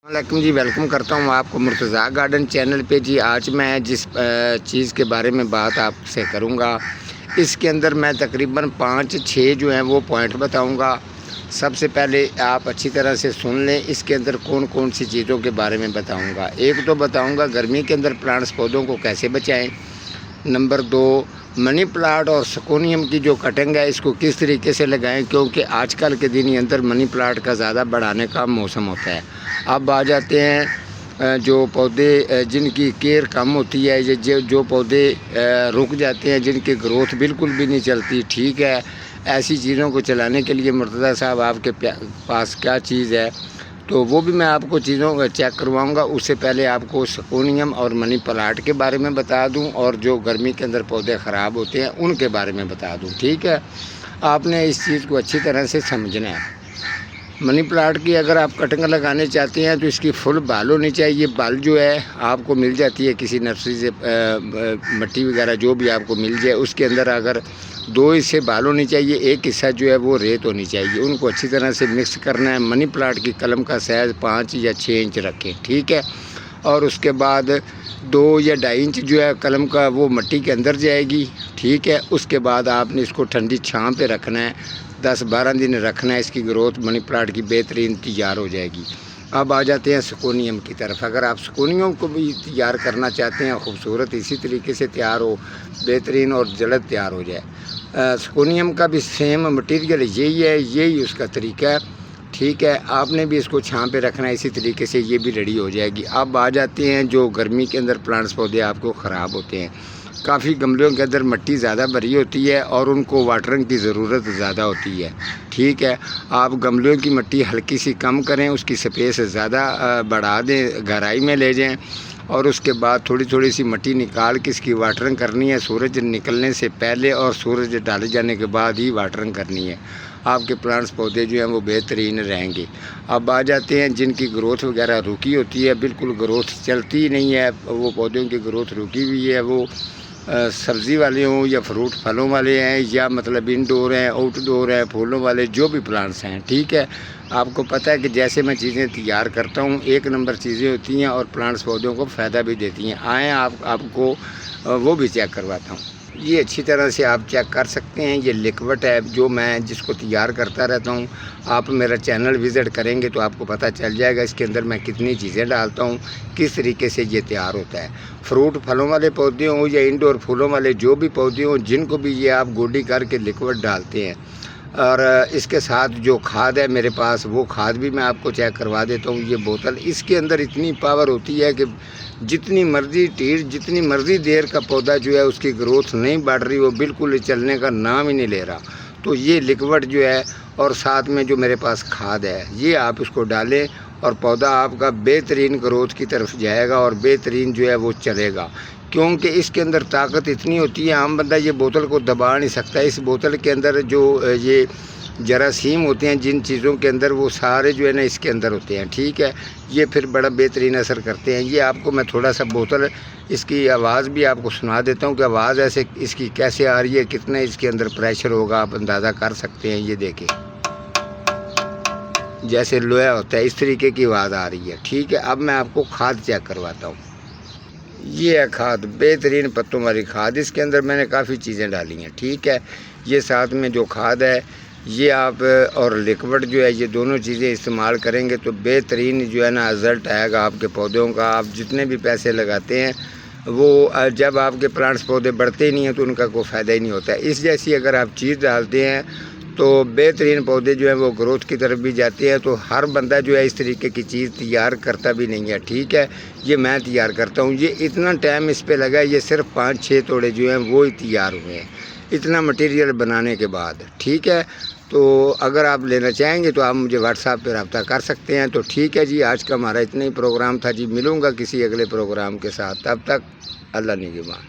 वालेकुम जी, वेलकम करता हूँ आपको मुर्तज़ा गार्डन चैनल पे जी। आज मैं जिस चीज़ के बारे में बात आपसे करूँगा, इसके अंदर मैं तकरीबन 5-6 जो हैं वो पॉइंट बताऊँगा। सबसे पहले आप अच्छी तरह से सुन लें, इसके अंदर कौन कौन सी चीज़ों के बारे में बताऊँगा। एक तो बताऊँगा गर्मी के अंदर प्लांट्स पौधों को कैसे बचाएँ। नंबर 2, मनी प्लांट और सकोनियम की जो कटिंग है इसको किस तरीके से लगाएं, क्योंकि आजकल के दिन के अंदर मनी प्लांट का ज़्यादा बढ़ाने का मौसम होता है। अब आ जाते हैं जो पौधे जिनकी केयर कम होती है, ये जो पौधे रुक जाते हैं, जिनकी ग्रोथ बिल्कुल भी नहीं चलती। ठीक है, ऐसी चीज़ों को चलाने के लिए मुर्तज़ा साहब आपके पास क्या चीज़ है, तो वो भी मैं आपको चीज़ों का चेक करवाऊंगा। उससे पहले आपको सकोनियम और मनी प्लांट के बारे में बता दूं, और जो गर्मी के अंदर पौधे ख़राब होते हैं उनके बारे में बता दूं। ठीक है, आपने इस चीज़ को अच्छी तरह से समझना है। मनी प्लांट की अगर आप कटिंग लगाने चाहते हैं तो इसकी फुल बाल होनी चाहिए। बाल जो है आपको मिल जाती है किसी नर्सरी से, मिट्टी वगैरह जो भी आपको मिल जाए, उसके अंदर अगर 2 हिस्से बाल होनी चाहिए, एक हिस्सा जो है वो रेत होनी चाहिए। उनको अच्छी तरह से मिक्स करना है। मनी प्लांट की कलम का साइज़ 5 या 6 इंच रखें। ठीक है, और उसके बाद 2 या 2.5 इंच जो है कलम का वो मिट्टी के अंदर जाएगी। ठीक है, उसके बाद आपने इसको ठंडी छांव पे रखना है, 10-12 दिन रखना है। इसकी ग्रोथ मनी प्लांट की बेहतरीन तैयार हो जाएगी। अब आ जाते हैं सकोनियम की तरफ। अगर आप सकोनियम को भी तैयार करना चाहते हैं, खूबसूरत इसी तरीके से तैयार हो, बेहतरीन और जल्द तैयार हो जाए, सकोनियम का भी सेम मटेरियल यही है, यही उसका तरीका है। ठीक है, आपने भी इसको छांव पे रखना है, इसी तरीके से ये भी रेडी हो जाएगी। अब आ जाते हैं जो गर्मी के अंदर प्लांट्स पौधे आपको ख़राब होते हैं। काफ़ी गमलों के अंदर मिट्टी ज़्यादा भरी होती है और उनको वाटरिंग की ज़रूरत ज़्यादा होती है। ठीक है, आप गमलों की मिट्टी हल्की सी कम करें, उसकी स्पेस ज़्यादा बढ़ा दें, गहराई में ले जाएं, और उसके बाद थोड़ी थोड़ी सी मिट्टी निकाल के इसकी वाटरिंग करनी है। सूरज निकलने से पहले और सूरज डाले जाने के बाद ही वाटरिंग करनी है। आपके प्लांट्स पौधे जो हैं वो बेहतरीन रहेंगे। अब आ जाते हैं जिनकी ग्रोथ वगैरह रुकी होती है, बिल्कुल ग्रोथ चलती ही नहीं है, वो पौधों की ग्रोथ रुकी हुई है, वो सब्ज़ी वाले हों या फ्रूट फलों वाले हैं, या मतलब इनडोर हैं, आउटडोर हैं, फूलों वाले जो भी प्लांट्स हैं। ठीक है, आपको पता है कि जैसे मैं चीज़ें तैयार करता हूँ, एक नंबर चीज़ें होती हैं और प्लांट्स पौधों को फ़ायदा भी देती हैं। आएँ आपको वो भी चेक करवाता हूँ। ये अच्छी तरह से आप चेक कर सकते हैं। ये लिक्विड है जो मैं जिसको तैयार करता रहता हूँ। आप मेरा चैनल विज़िट करेंगे तो आपको पता चल जाएगा इसके अंदर मैं कितनी चीज़ें डालता हूँ, किस तरीके से ये तैयार होता है। फ्रूट फलों वाले पौधे हों या इंडोर फूलों वाले जो भी पौधे हों, जिनको भी ये आप गोडी करके लिक्विड डालते हैं, और इसके साथ जो खाद है मेरे पास, वो खाद भी मैं आपको चेक करवा देता हूँ। ये बोतल, इसके अंदर इतनी पावर होती है कि जितनी मर्ज़ी टीर, जितनी मर्ज़ी देर का पौधा जो है उसकी ग्रोथ नहीं बढ़ रही, वो बिल्कुल चलने का नाम ही नहीं ले रहा। तो ये लिक्विड जो है और साथ में जो मेरे पास खाद है, ये आप इसको डालें और पौधा आपका बेहतरीन ग्रोथ की तरफ जाएगा और बेहतरीन जो है वो चलेगा। क्योंकि इसके अंदर ताकत इतनी होती है, आम बंदा ये बोतल को दबा नहीं सकता। इस बोतल के अंदर जो ये जरासीम होते हैं जिन चीज़ों के अंदर, वो सारे जो है ना इसके अंदर होते हैं। ठीक है, ये फिर बड़ा बेहतरीन असर करते हैं। ये आपको मैं थोड़ा सा बोतल, इसकी आवाज़ भी आपको सुना देता हूँ कि आवाज़ ऐसे इसकी कैसे आ रही है, कितना इसके अंदर प्रेशर होगा, आप अंदाज़ा कर सकते हैं। ये देखें, जैसे लोहा होता है इस तरीके की आवाज़ आ रही है। ठीक है, अब मैं आपको खाद चेक करवाता हूँ। ये है खाद, बेहतरीन पत्तों वाली खाद। इसके अंदर मैंने काफ़ी चीज़ें डाली हैं। ठीक है, ये साथ में जो खाद है ये आप और लिक्विड जो है, ये दोनों चीज़ें इस्तेमाल करेंगे तो बेहतरीन जो है ना रिज़ल्ट आएगा आपके पौधों का। आप जितने भी पैसे लगाते हैं वो जब आपके प्लांट्स पौधे बढ़ते ही नहीं हैं तो उनका कोई फ़ायदा ही नहीं होता है। इस जैसी अगर आप चीज़ डालते हैं तो बेहतरीन पौधे जो हैं वो ग्रोथ की तरफ भी जाते हैं। तो हर बंदा जो है इस तरीके की चीज़ तैयार करता भी नहीं है। ठीक है, ये मैं तैयार करता हूँ। ये इतना टाइम इस पे लगा, ये सिर्फ 5-6 तोड़े जो हैं वो ही तैयार हुए हैं, इतना मटेरियल बनाने के बाद। ठीक है, तो अगर आप लेना चाहेंगे तो आप मुझे व्हाट्सएप पे रब्ता कर सकते हैं। तो ठीक है जी, आज का हमारा इतना ही प्रोग्राम था जी। मिलूँगा किसी अगले प्रोग्राम के साथ, तब तक अल्लाह निगहबान।